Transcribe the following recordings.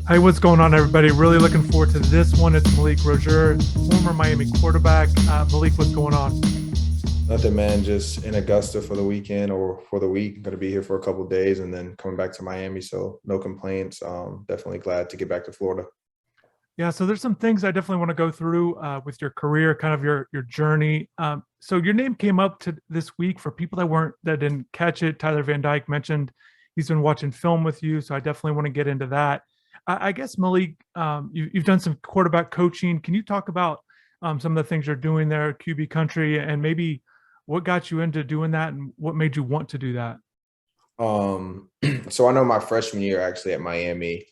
Hey, what's going on, everybody? Really looking forward to this one. It's Malik Rosier, former Miami quarterback. Malik, what's going on? Nothing, man. Just in Augusta for the weekend or for the week. Going to be here for a couple of days and then coming back to Miami. So no complaints. Definitely glad to get back to Florida. Yeah, so there's some things I definitely want to go through with your career, kind of your journey. So your name came up to this week for people that didn't catch it. Tyler Van Dyke mentioned he's been watching film with you, so I definitely want to get into that. I guess Malik, you've done some quarterback coaching. Can you talk about some of the things you're doing there, QB country, and maybe what got you into doing that, and what made you want to do that? Um, so I know my freshman year actually at Miami,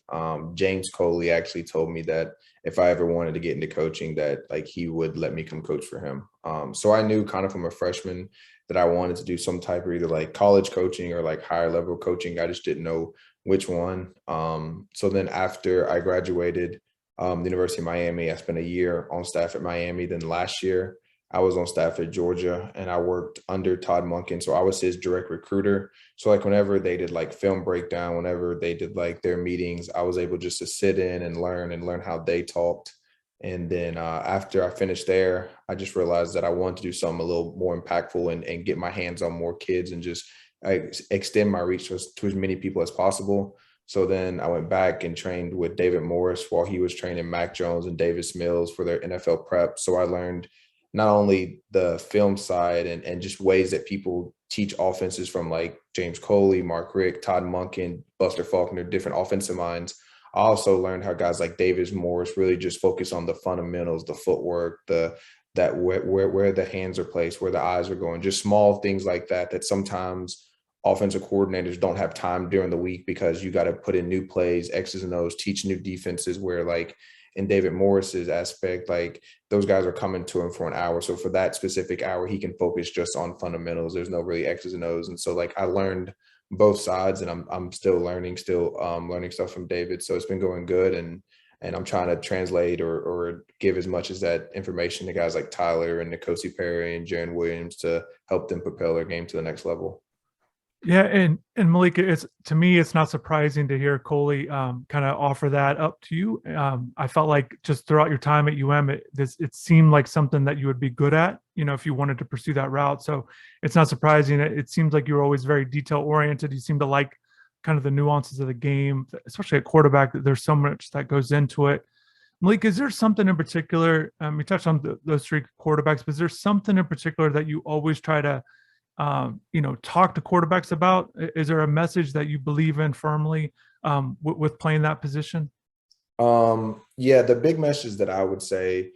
James Coley actually told me that if I ever wanted to get into coaching, that like he would let me come coach for him. So I knew kind of from a freshman that I wanted to do some type of either like college coaching or like higher level coaching. I just didn't know which one. So then after I graduated, the University of Miami, I spent a year on staff at Miami. Then last year, I was on staff at Georgia and I worked under Todd Monken. So I was his direct recruiter. So like whenever they did like film breakdown, whenever they did like their meetings, I was able just to sit in and learn how they talked. And then after I finished there, I just realized that I wanted to do something a little more impactful and get my hands on more kids and just extend my reach to as many people as possible. So then I went back and trained with David Morris while he was training Mac Jones and Davis Mills for their NFL prep. So I learned not only the film side and just ways that people teach offenses from like James Coley, Mark Richt, Todd Monken, Buster Faulkner, different offensive minds. I also learned how guys like Davis Morris really just focus on the fundamentals, the footwork, the that where the hands are placed, where the eyes are going, just small things like that that sometimes offensive coordinators don't have time during the week because you got to put in new plays, X's and O's, teach new defenses where like in David Morris's aspect, like those guys are coming to him for an hour. So for that specific hour, he can focus just on fundamentals. There's no really X's and O's. And so like I learned both sides and I'm still learning, learning stuff from David. So it's been going good and I'm trying to translate or give as much as that information to guys like Tyler and Nikosi Perry and Jaron Williams to help them propel their game to the next level. Yeah, and Malika, it's to me, it's not surprising to hear Coley kind of offer that up to you. I felt like just throughout your time at UM, it seemed like something that you would be good at, if you wanted to pursue that route. So it's not surprising. It seems like you're always very detail oriented. You seem to like kind of the nuances of the game, especially at quarterback. That there's so much that goes into it. Malik, is there something in particular? You touched on those three quarterbacks, but is there something in particular that you always try to talk to quarterbacks about? Is there a message that you believe in firmly with playing that position? Yeah, the big message that I would say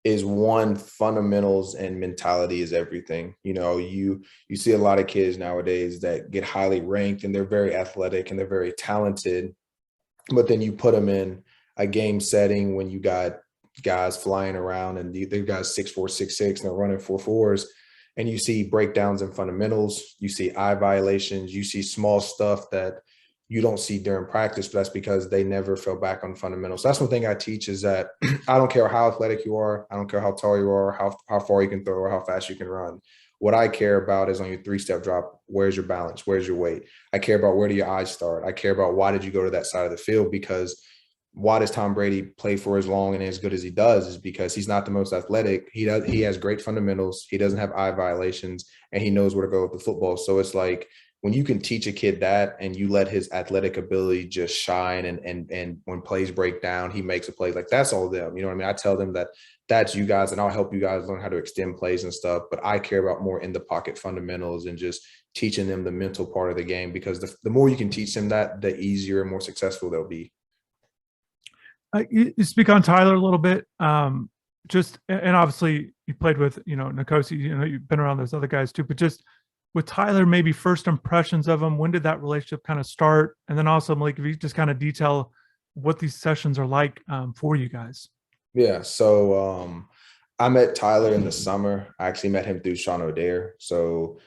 is one, fundamentals and mentality is everything. You see a lot of kids nowadays that get highly ranked and they're very athletic and they're very talented, but then you put them in a game setting when you got guys flying around and they're guys 6'4", 6'6", and they're running 4.4s, and you see breakdowns and fundamentals, you see eye violations, you see small stuff that you don't see during practice, but that's because they never fell back on fundamentals. So that's one thing I teach is that I don't care how athletic you are, I don't care how tall you are, how far you can throw or how fast you can run. What I care about is on your three-step drop, where's your balance? Where's your weight? I care about where do your eyes start? I care about why did you go to that side of the field? Because why does Tom Brady play for as long and as good as he does is because he's not the most athletic. He has great fundamentals. He doesn't have eye violations and he knows where to go with the football. So it's like when you can teach a kid that and you let his athletic ability just shine and when plays break down, he makes a play. Like that's all them. You know what I mean? I tell them that that's you guys and I'll help you guys learn how to extend plays and stuff. But I care about more in the pocket fundamentals and just teaching them the mental part of the game because the more you can teach them that, the easier and more successful they'll be. You speak on Tyler a little bit. Just and obviously you played with Nikosi. You've been around those other guys too. But just with Tyler, maybe first impressions of him. When did that relationship kind of start? And then also, Malik, if you just kind of detail what these sessions are like for you guys. Yeah. So I met Tyler in the summer. I actually met him through Sean O'Dare. So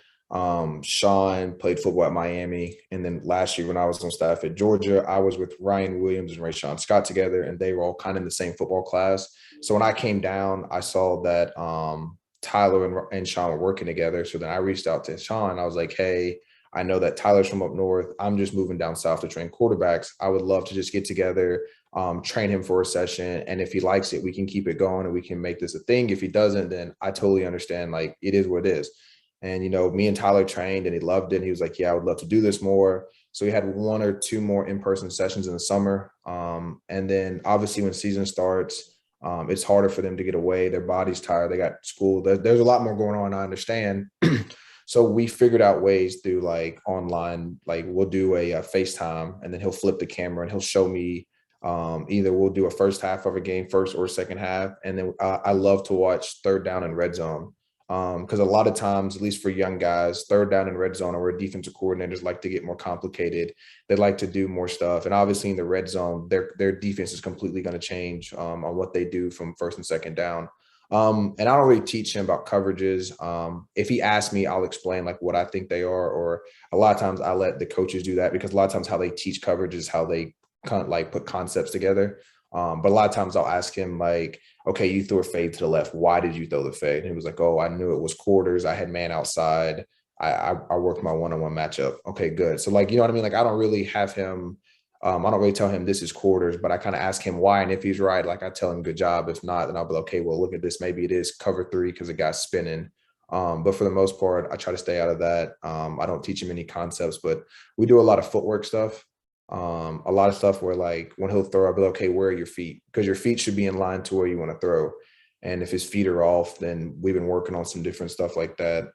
Sean played football at Miami. And then last year when I was on staff at Georgia, I was with Ryan Williams and Ray Sean Scott together, and they were all kind of in the same football class. So when I came down, I saw that Tyler and Sean were working together. So then I reached out to Sean. I was like, hey, I know that Tyler's from up north. I'm just moving down south to train quarterbacks. I would love to just get together, train him for a session. And if he likes it, we can keep it going and we can make this a thing. If he doesn't, then I totally understand. Like, it is what it is. And, me and Tyler trained and he loved it. And he was like, yeah, I would love to do this more. So we had 1 or 2 more in-person sessions in the summer. And then obviously when season starts, it's harder for them to get away. Their body's tired. They got school. There's a lot more going on. I understand. So we figured out ways through like online, like we'll do a FaceTime and then he'll flip the camera and he'll show me either we'll do a first half of a game, first or second half. And then I love to watch third down and red zone. Because a lot of times, at least for young guys, third down and red zone or where defensive coordinators like to get more complicated. They like to do more stuff. And obviously in the red zone, their defense is completely going to change on what they do from first and second down. And I don't really teach him about coverages. If he asks me, I'll explain like what I think they are, or a lot of times I let the coaches do that because a lot of times how they teach coverage is how they kind of like put concepts together. But a lot of times I'll ask him like, okay, you threw a fade to the left. Why did you throw the fade? And he was like, oh, I knew it was quarters. I had man outside. I worked my one-on-one matchup. Okay, good. So like, you know what I mean? Like I don't really have him. I don't really tell him this is quarters, but I kind of ask him why. And if he's right, like I tell him good job. If not, then I'll be like, okay, well, look at this. Maybe it is cover 3 because the guy's spinning. But for the most part, I try to stay out of that. I don't teach him any concepts, but we do a lot of footwork stuff. A lot of stuff where like when he'll throw, I'll be like, okay, where are your feet? Because your feet should be in line to where you want to throw. And if his feet are off, then we've been working on some different stuff like that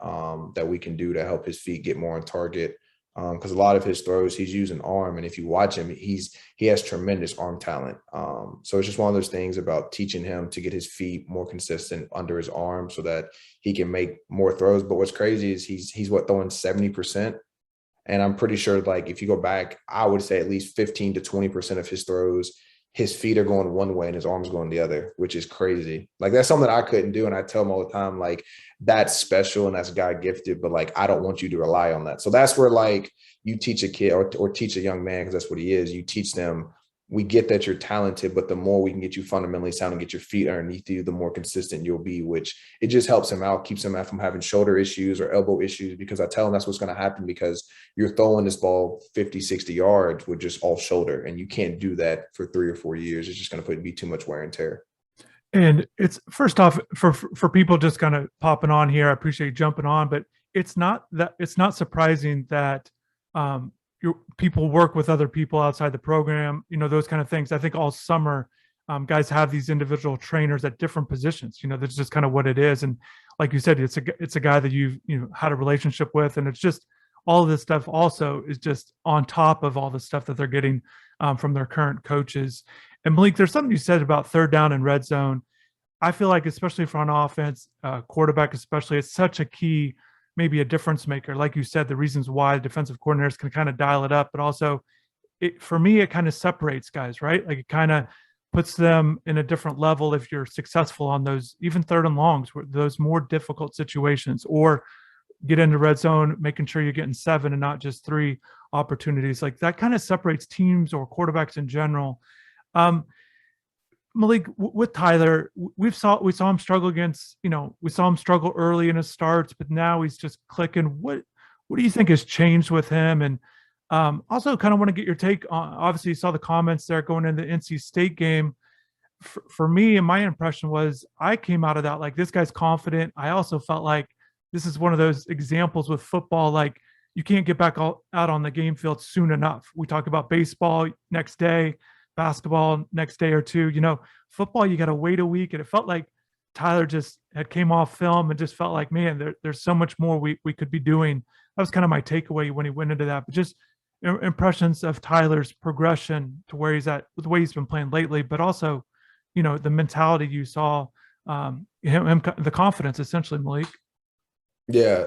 that we can do to help his feet get more on target. Because a lot of his throws, he's using arm. And if you watch him, he has tremendous arm talent. So it's just one of those things about teaching him to get his feet more consistent under his arm so that he can make more throws. But what's crazy is he's throwing 70%. And I'm pretty sure, like, if you go back, I would say at least 15 to 20% of his throws, his feet are going one way and his arms going the other, which is crazy. Like, that's something that I couldn't do. And I tell him all the time, like, that's special and that's God gifted, but like, I don't want you to rely on that. So that's where, like, you teach a kid or teach a young man, because that's what he is. You teach them, we get that you're talented, but the more we can get you fundamentally sound and get your feet underneath you, the more consistent you'll be, which it just helps him out, keeps him out from having shoulder issues or elbow issues, because I tell him that's what's going to happen because you're throwing this ball 50, 60 yards with just all shoulder, and you can't do that for 3 or 4 years. It's just going to be too much wear and tear. And it's first off for people just kind of popping on here. I appreciate you jumping on, but it's not surprising that people work with other people outside the program, those kind of things. I think all summer, guys have these individual trainers at different positions. That's just kind of what it is. And like you said, it's a guy that you've had a relationship with, and it's just all of this stuff also is just on top of all the stuff that they're getting from their current coaches. And Malik, there's something you said about third down and red zone. I feel like, especially for an offense, quarterback especially, it's such a key, maybe a difference maker. Like you said, the reasons why defensive coordinators can kind of dial it up, but also for me, it kind of separates guys, right? Like it kind of puts them in a different level if you're successful on those, even third and longs, those more difficult situations, or get into red zone, making sure you're getting 7 and not just 3 opportunities. Like that kind of separates teams or quarterbacks in general. Malik, with Tyler, we saw him struggle against, we saw him struggle early in his starts, but now he's just clicking. What do you think has changed with him? And also kind of want to get your take on, obviously you saw the comments there going into the NC State game. For me, and my impression was I came out of that like, this guy's confident. I also felt like this is one of those examples with football, like you can't get back out on the game field soon enough. We talk about baseball next day, basketball next day or two. Football, you got to wait a week. And it felt like Tyler just had came off film and just felt like, man, there's so much more we could be doing. That was kind of my takeaway when he went into that. But just impressions of Tyler's progression to where he's at, the way he's been playing lately, but also, the mentality you saw, him the confidence, essentially, Malik. Yeah,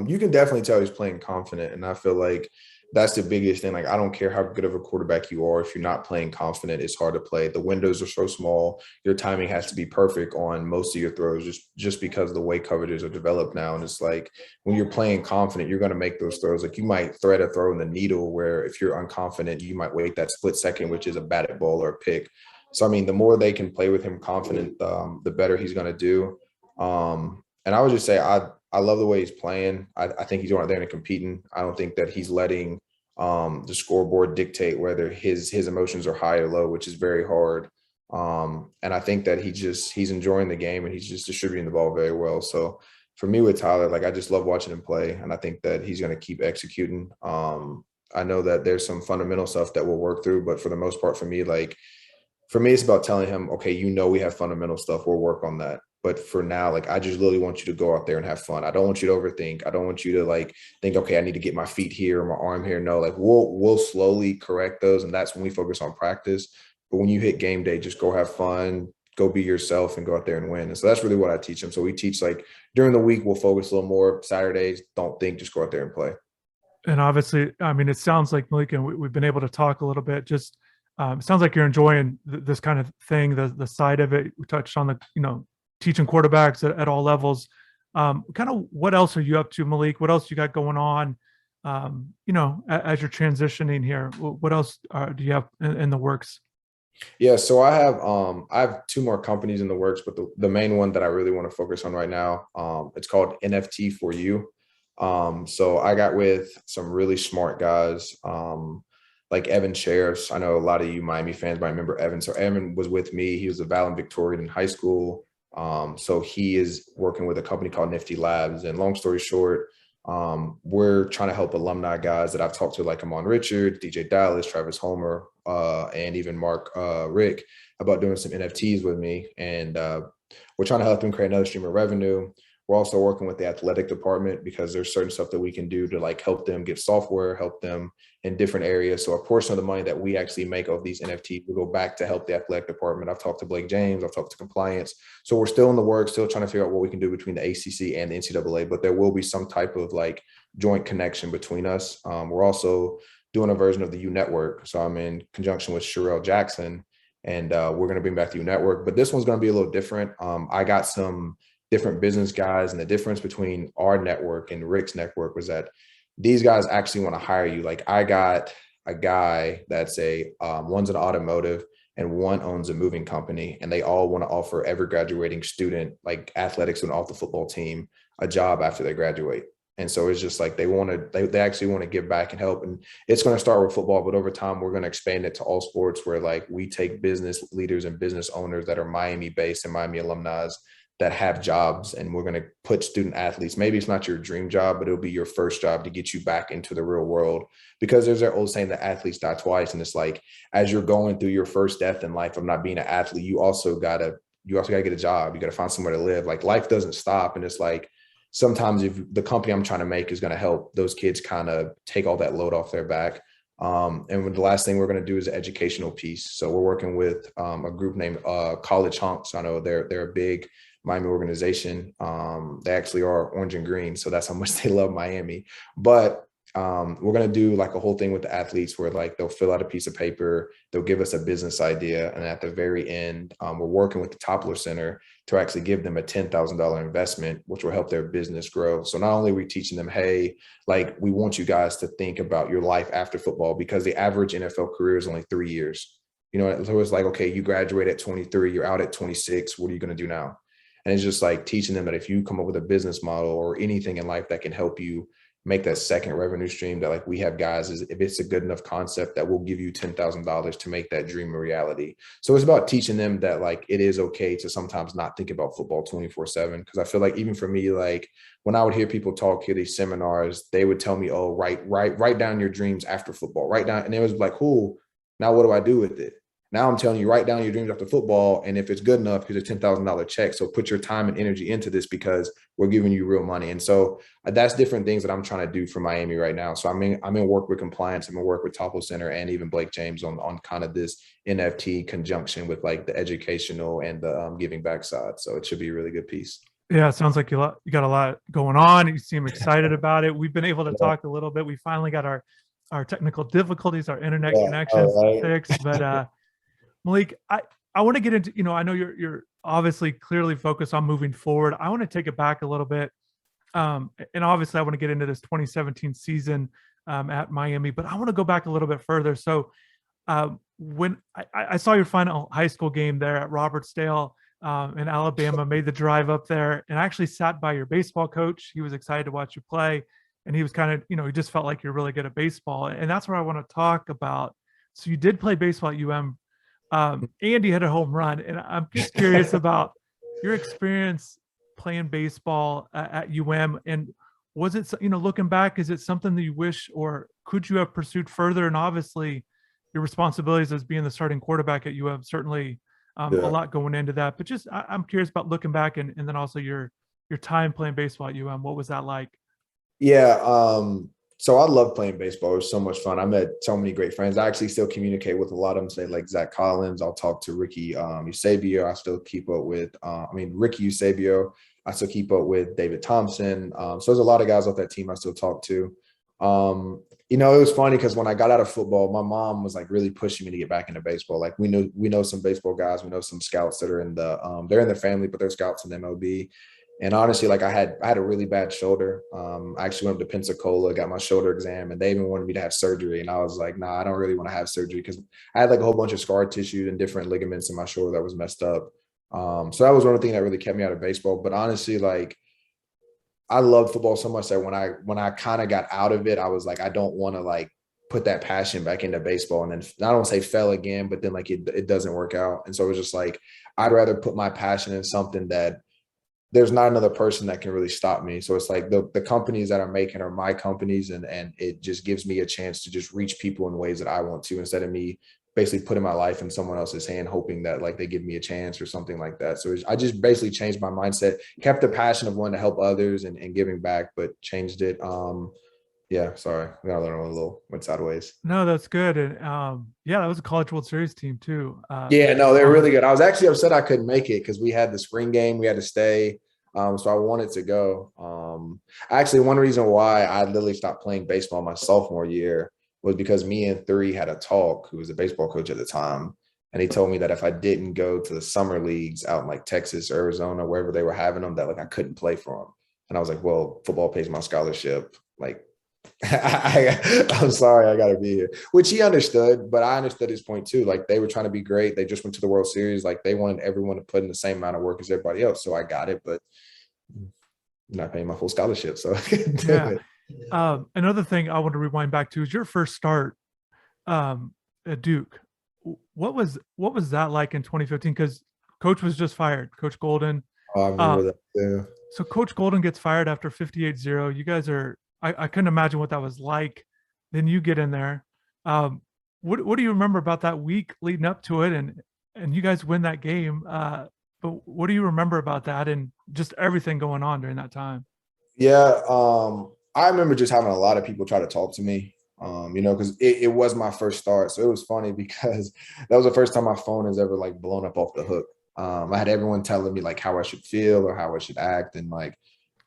you can definitely tell he's playing confident, and I feel like that's the biggest thing. Like, I don't care how good of a quarterback you are. If you're not playing confident, it's hard to play. The windows are so small. Your timing has to be perfect on most of your throws just because of the way coverages are developed now. And it's like when you're playing confident, you're going to make those throws. Like you might thread a throw in the needle where if you're unconfident, you might wait that split second, which is a batted ball or a pick. So, I mean, the more they can play with him confident, the better he's going to do. And I would just say I love the way he's playing. I think he's going out there and competing. I don't think that he's letting the scoreboard dictate whether his emotions are high or low, which is very hard. And I think that he's enjoying the game and he's just distributing the ball very well. So for me with Tyler, like I just love watching him play, and I think that he's going to keep executing. I know that there's some fundamental stuff that we'll work through, but for the most part, for me, it's about telling him, okay, we have fundamental stuff. We'll work on that. But for now, like, I just literally want you to go out there and have fun. I don't want you to overthink. I don't want you to like think, okay, I need to get my feet here or my arm here. No, like we'll slowly correct those. And that's when we focus on practice. But when you hit game day, just go have fun, go be yourself and go out there and win. And so that's really what I teach them. So we teach like during the week, we'll focus a little more. Saturdays, don't think, just go out there and play. And obviously, I mean, it sounds like Malik, and we've been able to talk a little bit. Just it sounds like you're enjoying this kind of thing, the side of it. We touched on the, teaching quarterbacks at all levels. Kind of what else are you up to, Malik? What else you got going on? As you're transitioning here, what else do you have in the works? Yeah, so I have two more companies in the works, but the main one that I really want to focus on right now, it's called NFT for You. So I got with some really smart guys, like Evan Sheriffs. I know a lot of you Miami fans might remember Evan. So Evan was with me. He was a valedictorian in high school. So he is working with a company called Nifty Labs. And long story short, we're trying to help alumni guys that I've talked to, like Amon Richard, DJ Dallas, Travis Homer, and even Mark Rick, about doing some NFTs with me. And we're trying to help them create another stream of revenue. We're also working with the athletic department because there's certain stuff that we can do to like help them get software, help them in different areas. So a portion of the money that we actually make off these NFTs will go back to help the athletic department. I've talked to Blake James, I've talked to compliance. So we're still in the work, still trying to figure out what we can do between the ACC and the NCAA, but there will be some type of like joint connection between us. We're also doing a version of the U Network. So I'm in conjunction with Sherelle Jackson, and we're going to bring back the U Network, but this one's going to be a little different. I got some different business guys, and the difference between our network and Rick's network was that these guys actually want to hire you. Like I got a guy that's one's an automotive and one owns a moving company, and they all want to offer every graduating student, like athletics and off the football team, a job after they graduate. And so it's just like they actually want to give back and help. And it's going to start with football, but over time, we're going to expand it to all sports, where like we take business leaders and business owners that are Miami based and Miami alumni that have jobs, and we're going to put student athletes. Maybe it's not your dream job, but it'll be your first job to get you back into the real world, because there's that old saying that athletes die twice. And it's like, as you're going through your first death in life of not being an athlete, you also got to get a job. You got to find somewhere to live. Like life doesn't stop. And it's like, sometimes if the company I'm trying to make is going to help those kids kind of take all that load off their back. And the last thing we're going to do is an educational piece. So we're working with a group named College Hunks. I know they're a big Miami organization. They actually are orange and green, so that's how much they love Miami. But we're going to do like a whole thing with the athletes where like they'll fill out a piece of paper, they'll give us a business idea, and at the very end, we're working with the Toppler Center to actually give them a $10,000 investment, which will help their business grow. So not only are we teaching them, hey, like we want you guys to think about your life after football, because the average NFL career is only 3 years. So it's like, okay, you graduate at 23, you're out at 26. What are you going to do now? And it's just like teaching them that if you come up with a business model or anything in life that can help you make that second revenue stream, that like we have guys, is if it's a good enough concept that will give you $10,000 to make that dream a reality. So it's about teaching them that like it is okay to sometimes not think about football 24/7. Because I feel like even for me, like when I would hear people talk here, these seminars, they would tell me, oh, write down your dreams after football, write down. And it was like, cool. Now what do I do with it? Now I'm telling you, write down your dreams after football. And if it's good enough, here's a $10,000 check. So put your time and energy into this, because we're giving you real money. And so that's different things that I'm trying to do for Miami right now. So I'm in work with compliance. I'm in work with Toppler Center and even Blake James on kind of this NFT conjunction with like the educational and the giving back side. So it should be a really good piece. Yeah, it sounds like you got a lot going on. You seem excited about it. We've been able to talk a little bit. We finally got our technical difficulties, our internet connections fixed, but Malik, I want to get into, I know you're obviously clearly focused on moving forward. I want to take it back a little bit. And obviously I want to get into this 2017 season at Miami, but I want to go back a little bit further. So when I saw your final high school game there at Robertsdale, in Alabama, made the drive up there, and actually sat by your baseball coach. He was excited to watch you play, and he was kind of, he just felt like you're really good at baseball, and that's where I want to talk about. So you did play baseball at UM. Andy hit a home run, and I'm just curious about your experience playing baseball at UM, and was it, looking back, is it something that you wish, or could you have pursued further? And obviously, your responsibilities as being the starting quarterback at UM, certainly a Yeah. lot going into that. But just I'm curious about looking back, and then also your time playing baseball at UM. What was that like? Yeah. So I love playing baseball. It was so much fun. I met so many great friends. I actually still communicate with a lot of them today, like Zach Collins. I'll talk to Ricky Eusebio. I still keep up with, Ricky Eusebio. I still keep up with David Thompson. So there's a lot of guys off that team I still talk to. It was funny because when I got out of football, my mom was like really pushing me to get back into baseball. Like we know some baseball guys. We know some scouts that are they're in the family, but they're scouts in MLB. And honestly, like I had a really bad shoulder. I actually went up to Pensacola, got my shoulder exam, and they even wanted me to have surgery. And I was like, nah, I don't really want to have surgery because I had like a whole bunch of scar tissue and different ligaments in my shoulder that was messed up. So that was one thing that really kept me out of baseball. But honestly, like I loved football so much that when I kind of got out of it, I was like, I don't want to like put that passion back into baseball. And then I don't say fell again, but then like it doesn't work out. And so it was just like, I'd rather put my passion in something that there's not another person that can really stop me. So it's like the companies that I'm making are my companies, and it just gives me a chance to just reach people in ways that I want to, instead of me basically putting my life in someone else's hand, hoping that like they give me a chance or something like that. So I just basically changed my mindset, kept the passion of wanting to help others and giving back, but changed it. Yeah, sorry, I got a little went sideways. No, that's good. And yeah, that was a College World Series team too. Yeah, no, they're On really good. I was actually upset I couldn't make it because we had the spring game, we had to stay. So I wanted to go. Actually, one reason why I literally stopped playing baseball my sophomore year was because me and Three had a talk, who was a baseball coach at the time. And he told me that if I didn't go to the summer leagues out in like Texas, Arizona, wherever they were having them, that like I couldn't play for them. And I was like, well, football pays my scholarship. Like, I'm sorry, I gotta be here. Which he understood, but I understood his point too. Like they were trying to be great. They just went to the World Series. Like they wanted everyone to put in the same amount of work as everybody else. So I got it, but I'm not paying my full scholarship, so I couldn't do Yeah. it. Another thing I want to rewind back to is your first start at Duke. What was that like in 2015? Because Coach was just fired, Coach Golden. Oh, I Uh, remember that too. so Coach Golden gets fired after 58-0. You guys are, I couldn't imagine what that was like. Then you get in there. What do you remember about that week leading up to it, and you guys win that game? But what do you remember about that and just everything going on during that time? Yeah, I remember just having a lot of people try to talk to me. Because it was my first start. So it was funny because that was the first time my phone has ever like blown up off the hook. I had everyone telling me like how I should feel or how I should act. And like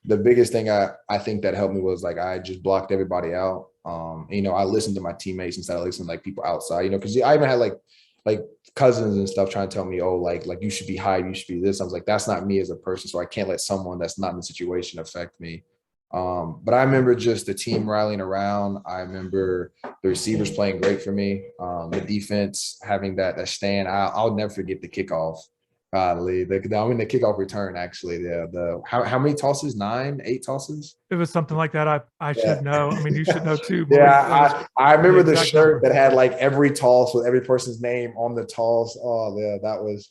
the biggest thing I think that helped me was like I just blocked everybody out. I listened to my teammates instead of listening to like people outside, because I even had like cousins and stuff trying to tell me, oh, like you should be high, you should be this. I was like, that's not me as a person. So I can't let someone that's not in the situation affect me. But I remember just the team rallying around. I remember the receivers playing great for me. The defense having that stand. I'll never forget the kickoff. The kickoff return actually. The how many tosses? 9, 8 tosses? It was something like that. I Yeah. should know. I mean, you should know too, Malik. That was Yeah, I the remember the exact shirt number. that had like every toss with every person's name on the toss. Oh yeah, that was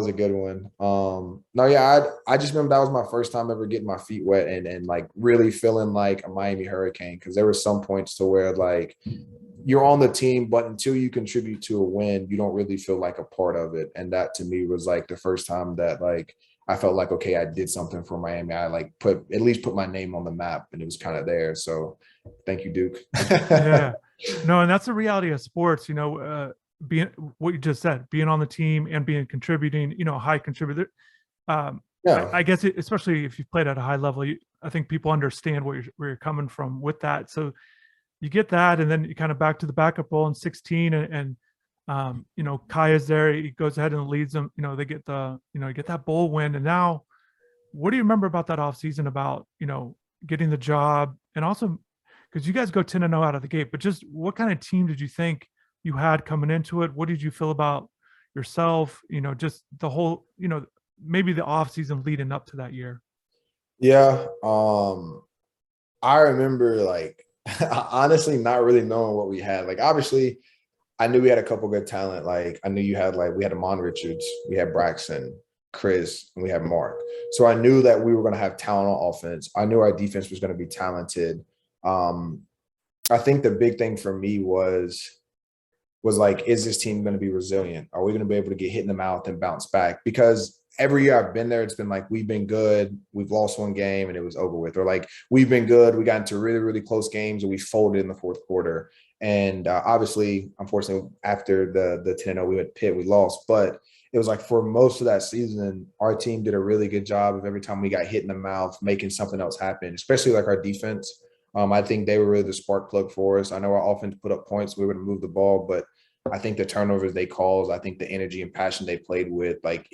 a good one. No, yeah, I just remember that was my first time ever getting my feet wet and like really feeling like a Miami Hurricane, because there were some points to where like you're on the team, but until you contribute to a win, you don't really feel like a part of it. And that to me was like the first time that like I felt like, okay, I did something for Miami. I like at least put my name on the map, and it was kind of there. So thank you, Duke. Yeah. No, and that's the reality of sports, being what you just said, being on the team and being contributing, high contributor. I Yeah. guess especially if you've played at a high level, I think people understand where you're coming from with that. So you get that, and then you kind of back to the backup role in 16, and Kaya's there. He goes ahead and leads them. They get get that bowl win, and now, what do you remember about that offseason about getting the job, and also because you guys go 10-0 out of the gate, but just what kind of team did you think you had coming into it? What did you feel about yourself? Just the whole maybe the off season leading up to that year? Yeah. I remember like honestly not really knowing what we had. Like obviously I knew we had a couple good talent. Like I knew you had like we had Amon Richards, we had Braxton, Chris, and we had Mark. So I knew that we were going to have talent on offense. I knew our defense was going to be talented. Um, I think the big thing for me was like, is this team going to be resilient? Are we going to be able to get hit in the mouth and bounce back? Because every year I've been there, it's been like, we've been good. We've lost one game and it was over with. Or like, we've been good. We got into really, really close games and we folded in the fourth quarter. And obviously, unfortunately, after the 10-0, we went Pitt, we lost. But it was like for most of that season, our team did a really good job of every time we got hit in the mouth, making something else happen, especially like our defense. I think they were really the spark plug for us. I know our offense put up points. We were to move the ball, but I think the turnovers they caused, I think the energy and passion they played with, like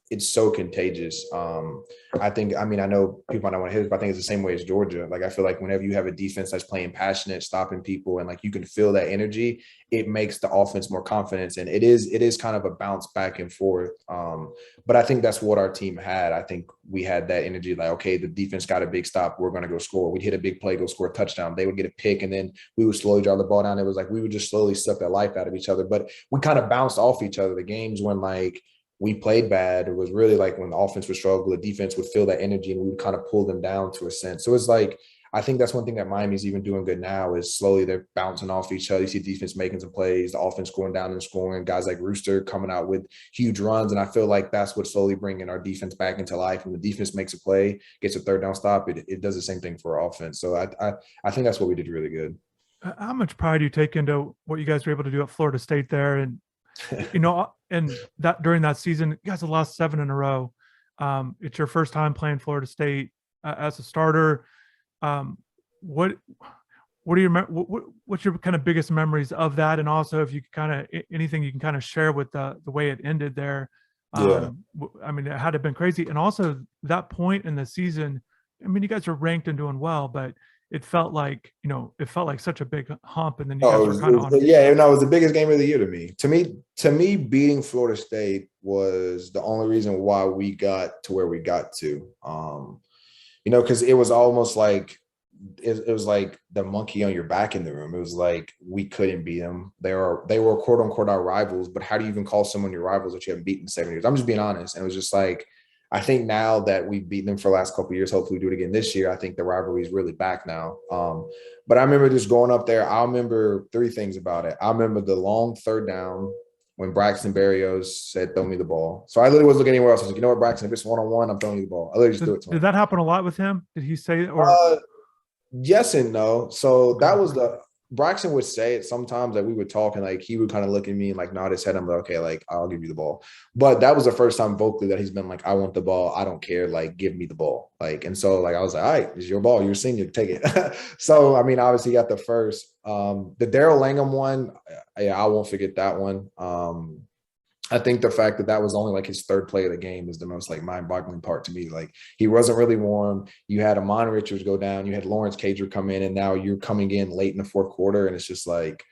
it's so contagious. I mean, I know people don't want to hear this, but I think it's the same way as Georgia. Like, I feel like whenever you have a defense that's playing passionate, stopping people, and like you can feel that energy, it makes the offense more confidence. And it is kind of a bounce back and forth. But I think that's what our team had. I think we had that energy, like, okay, the defense got a big stop, we're going to go score. We'd hit a big play, go score a touchdown. They would get a pick, and then we would slowly draw the ball down. It was like we would just slowly suck the life out of each other. But we kind of bounced off each other. The games when like we played bad, it was really like when the offense would struggle, the defense would feel that energy and we would kind of pull them down to a sense. So it's like, I think that's one thing that Miami's even doing good now is slowly they're bouncing off each other. You see defense making some plays, the offense going down and scoring, guys like Rooster coming out with huge runs. And I feel like that's what's slowly bringing our defense back into life. When the defense makes a play, gets a third down stop, it does the same thing for our offense. So I think that's what we did really good. How much pride do you take into what you guys were able to do at Florida State there? And, you know, and that during that season, you guys have lost 7 in a row. It's your first time playing Florida State as a starter. Um, what what are your what's your kind of biggest memories of that? And also, if you kind of anything you can kind of share with the way it ended there. Yeah. I mean, it had to have been crazy. And also that point in the season, I mean, you guys are ranked and doing well, but it felt like, you know, it felt like such a big hump. And then you Oh, guys were kind of on. yeah, no, it was the biggest game of the year to me. To me, beating Florida State was the only reason why we got to where we got to. Because it was almost like it was like the monkey on your back in the room. It was like we couldn't beat them. They were quote unquote our rivals, but how do you even call someone your rivals that you haven't beaten in 7 years? I'm just being honest. And it was just like I think now that we've beaten them for the last couple of years, hopefully we do it again this year. I think the rivalry is really back now. But I remember just going up there. I remember 3 things about it. I remember the long third down when Braxton Berrios said, "Throw me the ball." So I literally wasn't looking anywhere else. I was like, you know what, Braxton, if it's 1-on-1, I'm throwing you the ball. I literally just threw it to Did him. that happen a lot with him? Did he say it or? Uh, Yes and no. So Okay. that was the Braxton would say it sometimes that we would talk and like he would kind of look at me and like nod his head. I'm like, okay, like I'll give you the ball. But that was the first time vocally that he's been like, I want the ball. I don't care. Like, give me the ball. Like, and so like I was like, all right, it's your ball. You're a senior, take it. So I mean, obviously got the first. The Daryl Langham one, yeah, I won't forget that one. I think the fact that that was only like his third play of the game is the most like mind-boggling part to me. Like he wasn't really warm. You had Amon Richards go down. You had Lawrence Cager come in, and now you're coming in late in the fourth quarter, and it's just like,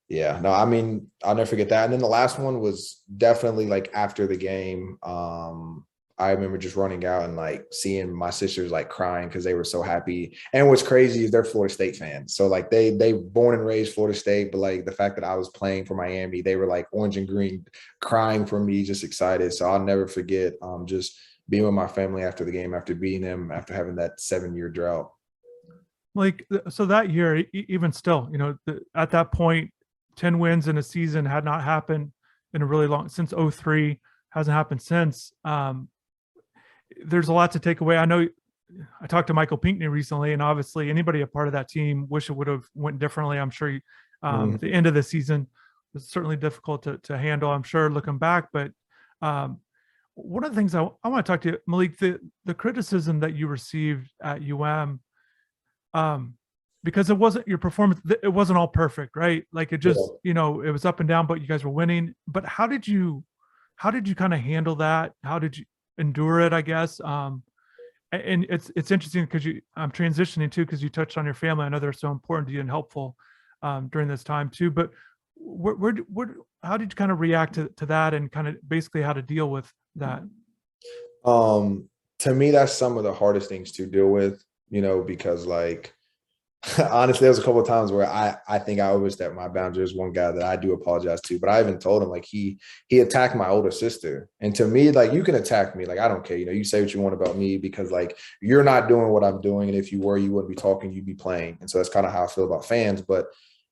yeah, no, I mean, I'll never forget that. And then the last one was definitely like after the game. I remember just running out and like seeing my sisters like crying because they were so happy. And what's crazy is they're Florida State fans. So like they born and raised Florida State, but like the fact that I was playing for Miami, they were like orange and green, crying for me, just excited. So I'll never forget just being with my family after the game, after beating them, after having that 7-year drought. Like, so that year, even still, you know, at that point, 10 wins in a season had not happened in a really long, since '03, hasn't happened since. There's a lot to take away. I know I talked to Michael Pinckney recently, and obviously anybody a part of that team wish it would have went differently. I'm sure the end of the season was certainly difficult to handle, I'm sure, looking back. But one of the things I want to talk to you, Malik, the criticism that you received at because it wasn't your performance, it wasn't all perfect, right? Like it Yeah. just, you know, it was up and down, but you guys were winning. But how did you kind of handle that? How did you endure it, I guess? And it's interesting because I'm transitioning too, because you touched on your family. I know they're so important to you and helpful during this time too. But how did you kind of react to that, and kind of basically how to deal with that? To me, that's some of the hardest things to deal with, because like honestly, there was a couple of times where I think I overstepped my boundaries. One guy that I do apologize to, but I even told him like he attacked my older sister. And to me, like you can attack me, like I don't care. You say what you want about me because like you're not doing what I'm doing. And if you were, you wouldn't be talking, you'd be playing. And so that's kind of how I feel about fans. But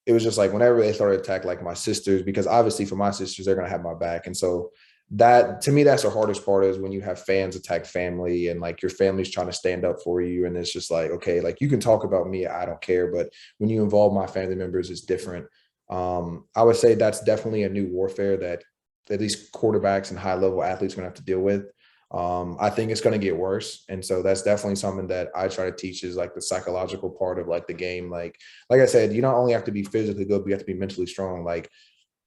it was just like whenever they started to attack like my sisters, because obviously for my sisters, they're gonna have my back. And so that to me, that's the hardest part is when you have fans attack family and like your family's trying to stand up for you. And it's just like, okay, like you can talk about me, I don't care. But when you involve my family members, it's different. I would say that's definitely a new warfare that at least quarterbacks and high level athletes are going to have to deal with. I think it's going to get worse. And so that's definitely something that I try to teach is like the psychological part of like the game. Like I said, you not only have to be physically good, but you have to be mentally strong. Like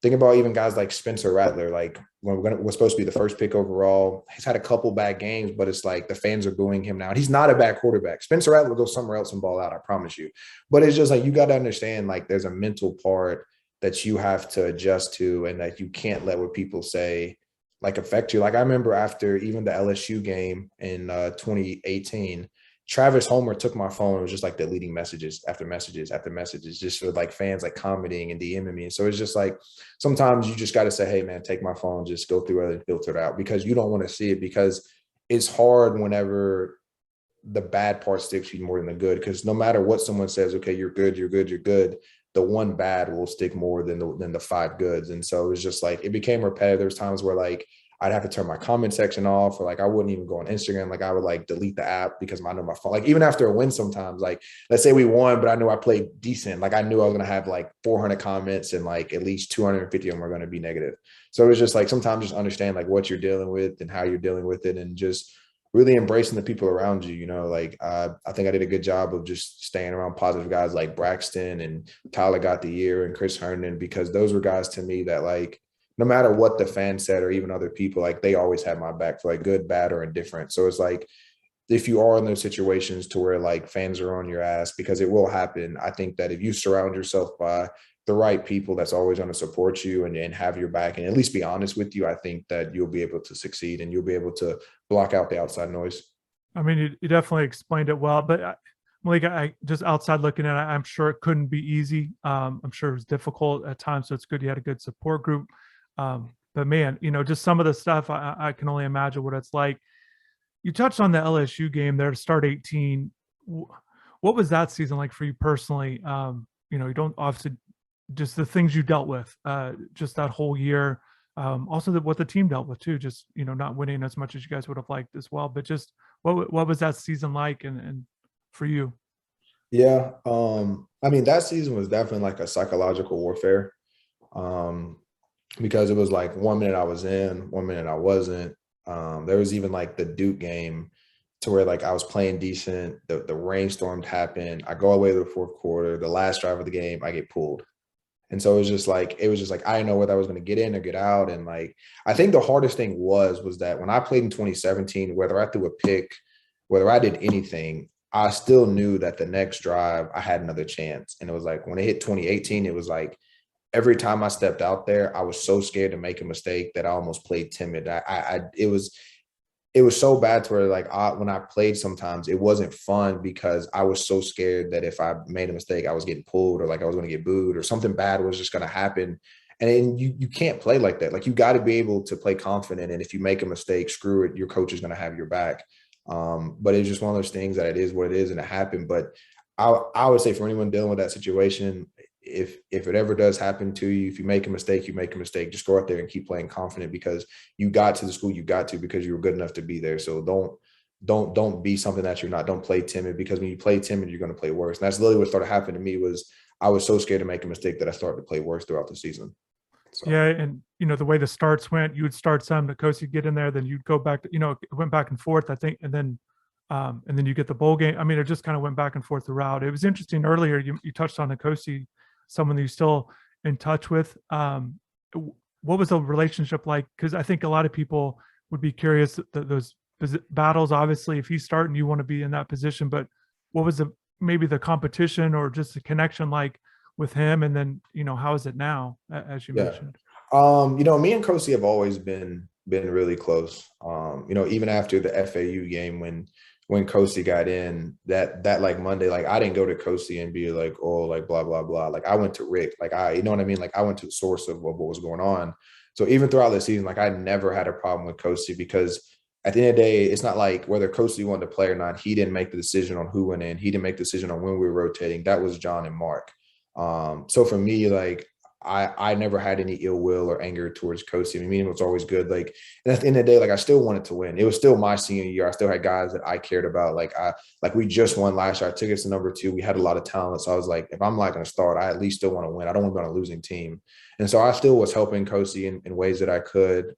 think about even guys like Spencer Rattler, like when we're supposed to be the first pick overall. He's had a couple bad games, but it's like the fans are booing him now. And he's not a bad quarterback. Spencer Rattler will go somewhere else and ball out, I promise you. But it's just like you got to understand like there's a mental part that you have to adjust to and that you can't let what people say like affect you. Like I remember after even the LSU game in 2018, Travis Homer took my phone and was just like deleting messages after messages after messages, just with like fans like commenting and DMing me. And so it's just like sometimes you just got to say, hey, man, take my phone, just go through it and filter it out because you don't want to see it because it's hard whenever the bad part sticks to you more than the good. Because no matter what someone says, okay, you're good, you're good, you're good. The one bad will stick more than the five goods. And so it's just like it became repetitive. There's times where like I'd have to turn my comment section off, or like I wouldn't even go on Instagram. Like I would like delete the app because I know my phone. Like even after a win, sometimes like let's say we won, but I knew I played decent. Like I knew I was gonna have like 400 comments and like at least 250 of them are gonna be negative. So it's just like sometimes just understand like what you're dealing with and how you're dealing with it, and just really embracing the people around you. Like I think I did a good job of just staying around positive guys like Braxton and Tyler got the year and Chris Herndon, because those were guys to me that like no matter what the fans said or even other people, like they always had my back for like good, bad, or indifferent. So it's like if you are in those situations to where like fans are on your ass, because it will happen, I think that if you surround yourself by the right people that's always going to support you and have your back and at least be honest with you, I think that you'll be able to succeed and you'll be able to block out the outside noise. I mean, you definitely explained it well, but Malik, I just outside looking at it, I'm sure it couldn't be easy. I'm sure it was difficult at times, so it's good you had a good support group. But man, just some of the stuff I can only imagine what it's like. You touched on the LSU game there to start 18. What was that season like for you personally? You don't obviously just the things you dealt with, just that whole year. Also, what the team dealt with too, just not winning as much as you guys would have liked as well. But just what was that season like, and for you? Yeah. I mean, that season was definitely like a psychological warfare. Um, because it was like 1 minute I was in, 1 minute I wasn't. There was even like the Duke game to where like I was playing decent. The rainstorm happened. I go all the way to the fourth quarter. The last drive of the game, I get pulled. And so it was just like I didn't know whether I was going to get in or get out. And like I think the hardest thing was that when I played in 2017, whether I threw a pick, whether I did anything, I still knew that the next drive I had another chance. And it was like when it hit 2018, it was like every time I stepped out there, I was so scared to make a mistake that I almost played timid. It was so bad to where like when I played, sometimes it wasn't fun because I was so scared that if I made a mistake, I was getting pulled or like I was going to get booed or something bad was just going to happen. And then you can't play like that. Like you got to be able to play confident. And if you make a mistake, screw it, your coach is going to have your back. But it's just one of those things that it is what it is and it happened. But I would say for anyone dealing with that situation, if it ever does happen to you, if you make a mistake, you make a mistake. Just go out there and keep playing confident because you got to the school you got to because you were good enough to be there. So don't be something that you're not. Don't play timid because when you play timid, you're going to play worse. And that's literally what started happening to me was I was so scared to make a mistake that I started to play worse throughout the season. So Yeah, and the way the starts went, you would start some, the coach would get in there, then you'd go back to, it went back and forth, I think, and then you get the bowl game. I mean, it just kind of went back and forth throughout. It was interesting earlier. You touched on Nkosi, someone that you're still in touch with. What was the relationship like? Because I think a lot of people would be curious that those battles. Obviously, if he's starting, you want to be in that position. But what was maybe the competition or just the connection like with him? And then how is it now, as you yeah. mentioned? Me and Kosi have always been been really close. Even after the FAU game when Kosi got in, that like Monday, like I didn't go to Kosi and be like, oh, like blah blah blah. Like I went to Rick. Like you know what I mean? Like I went to the source of what was going on. So even throughout the season, like I never had a problem with Kosi because at the end of the day, it's not like whether Kosi wanted to play or not. He didn't make the decision on who went in. He didn't make the decision on when we were rotating. That was John and Mark. So for me, like I never had any ill will or anger towards Kosi. I mean, it was always good. Like, and at the end of the day, like I still wanted to win. It was still my senior year. I still had guys that I cared about. Like we just won last year. I took us to number 2. We had a lot of talent. So I was like, if I'm not going to start, I at least still want to win. I don't want to be on a losing team. And so I still was helping Kosi in ways that I could.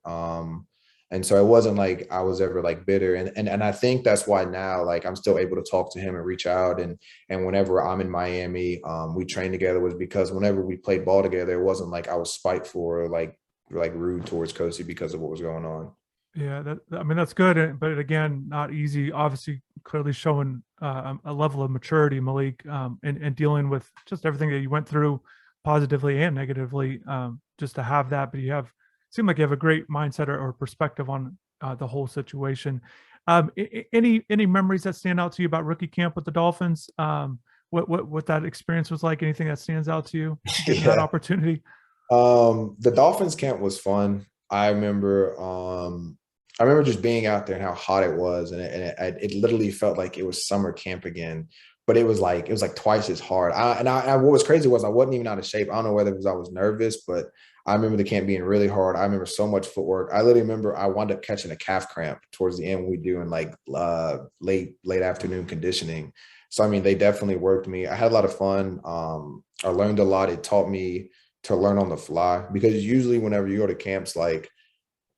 And so it wasn't like I was ever like bitter. And I think that's why now, like I'm still able to talk to him and reach out. And whenever I'm in Miami, we train together was because whenever we played ball together, it wasn't like I was spiteful or like rude towards Kosi because of what was going on. Yeah, I mean, that's good, but again, not easy. Obviously, clearly showing a level of maturity, Malik, and dealing with just everything that you went through, positively and negatively, just to have that. But seem like you have a great mindset or perspective on the whole situation. Any memories that stand out to you about rookie camp with the Dolphins? What that experience was like? Anything that stands out to you getting that opportunity? The Dolphins camp was fun. I remember just being out there and how hot it was, and it literally felt like it was summer camp again. But it was like twice as hard. What was crazy was I wasn't even out of shape. I don't know whether it was I was nervous, but I remember the camp being really hard. I remember so much footwork. I literally remember I wound up catching a calf cramp towards the end when we doing like late afternoon conditioning. So I mean, they definitely worked me. I had a lot of fun. I learned a lot. It taught me to learn on the fly because usually whenever you go to camps, like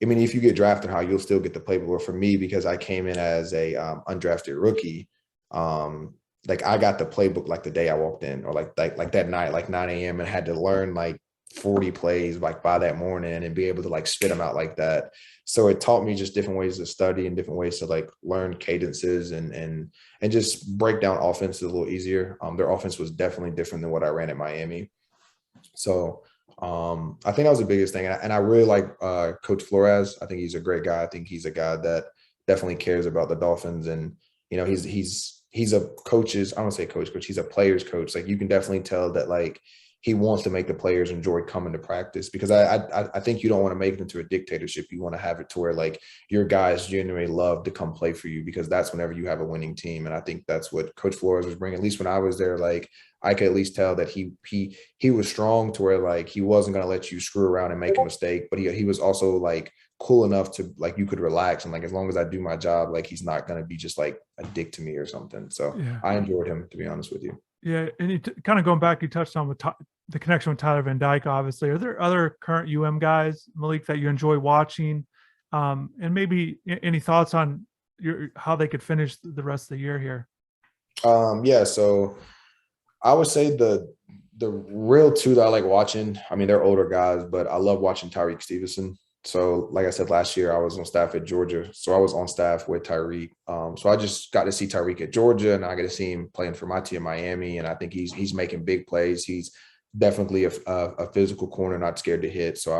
I mean, if you get drafted high, you'll still get the playbook. But for me, because I came in as a undrafted rookie, like I got the playbook like the day I walked in, or like that night, like 9 a.m. and had to learn like 40 plays like by that morning and be able to like spit them out like that. So it taught me just different ways to study and different ways to like learn cadences and just break down offenses a little easier. Their offense was definitely different than what I ran at Miami. So I think that was the biggest thing. And I really like Coach Flores. I think he's a great guy. I think he's a guy that definitely cares about the Dolphins. And, you know, he's a coach's, I don't say coach, he's a player's coach. Like you can definitely tell that like he wants to make the players enjoy coming to practice because I think you don't want to make it into a dictatorship. You want to have it to where like your guys genuinely love to come play for you because that's whenever you have a winning team. And I think that's what Coach Flores was bringing. At least when I was there, like I could at least tell that he was strong to where like he wasn't going to let you screw around and make a mistake, but he was also like cool enough to like you could relax and like as long as I do my job, like he's not going to be just like a dick to me or something. So yeah. I enjoyed him, to be honest with you. Yeah, and kind of going back, you touched on with the connection with Tyler Van Dyke. Obviously, are there other current guys, Malik, that you enjoy watching? And maybe any thoughts on how they could finish the rest of the year here? Yeah, so I would say the real two that I like watching. I mean, they're older guys, but I love watching Tyreek Stevenson. So, like I said, last year I was on staff at Georgia. So I was on staff with Tyreek. So I just got to see Tyreek at Georgia, and I got to see him playing for my team, Miami. And I think he's making big plays. He's definitely a physical corner, not scared to hit. So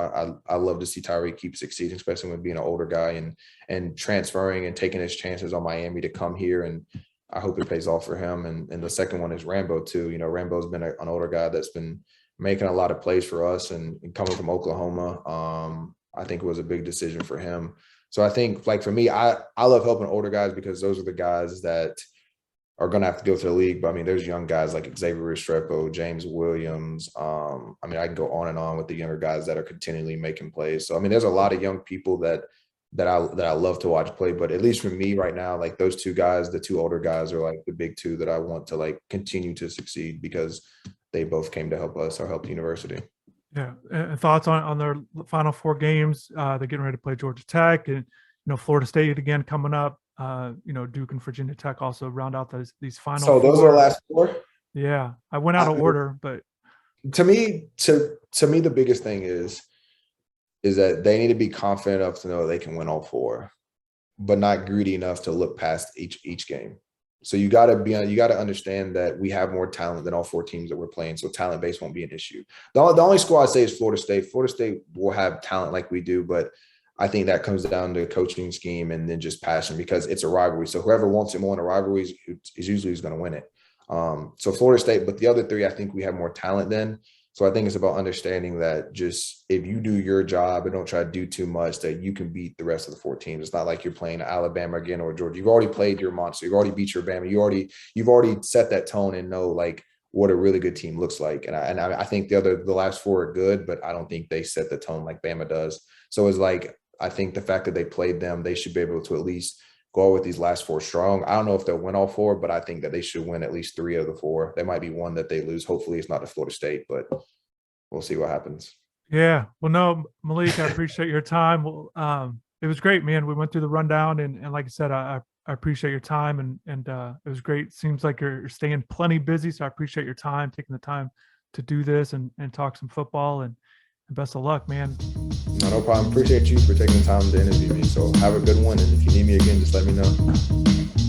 I love to see Tyreek keep succeeding, especially when being an older guy and transferring and taking his chances on Miami to come here. And I hope it pays off for him. And the second one is Rambo too. You know, Rambo's been an older guy that's been making a lot of plays for us and coming from Oklahoma. I think it was a big decision for him. So I think, like, for me, I love helping older guys because those are the guys that are going to have to go to the league. But, I mean, there's young guys like Xavier Restrepo, James Williams. I mean, I can go on and on with the younger guys that are continually making plays. So, I mean, there's a lot of young people that I love to watch play. But at least for me right now, like, those two guys, the two older guys are, like, the big two that I want to, like, continue to succeed because they both came to help us or help the university. Yeah. And thoughts on their final 4 games? They're getting ready to play Georgia Tech and, Florida State again coming up. Duke and Virginia Tech also round out these final. So those are the last 4? Yeah. I went out of order, but to me, the biggest thing is that they need to be confident enough to know they can win all 4, but not greedy enough to look past each game. So you got to understand that we have more talent than all 4 teams that we're playing. So talent base won't be an issue. The only squad I say is Florida State. Florida State will have talent like we do, but I think that comes down to coaching scheme and then just passion, because it's a rivalry. So whoever wants it more in a rivalry is usually who's going to win it. So Florida State, but the other three, I think we have more talent than. So I think it's about understanding that just if you do your job and don't try to do too much, that you can beat the rest of the 4 teams. It's not like you're playing Alabama again or Georgia. You've already played your monster. You've already beat your Bama. You've already set that tone and know like what a really good team looks like. And I think the last 4 are good, but I don't think they set the tone like Bama does. So it's like, I think the fact that they played them, they should be able to at least go with these last 4 strong. I don't know if they'll win all 4, but I think that they should win at least 3 of the 4. There might be one that they lose. Hopefully it's not to Florida State, but we'll see what happens. Yeah. Well, no, Malik, I appreciate your time. Well, it was great, man. We went through the rundown, and like I said, I appreciate your time, and it was great. Seems like you're staying plenty busy, so I appreciate your time, taking the time to do this and talk some football, and best of luck, man. No problem. Appreciate you for taking the time to interview me. So have a good one. And if you need me again, just let me know.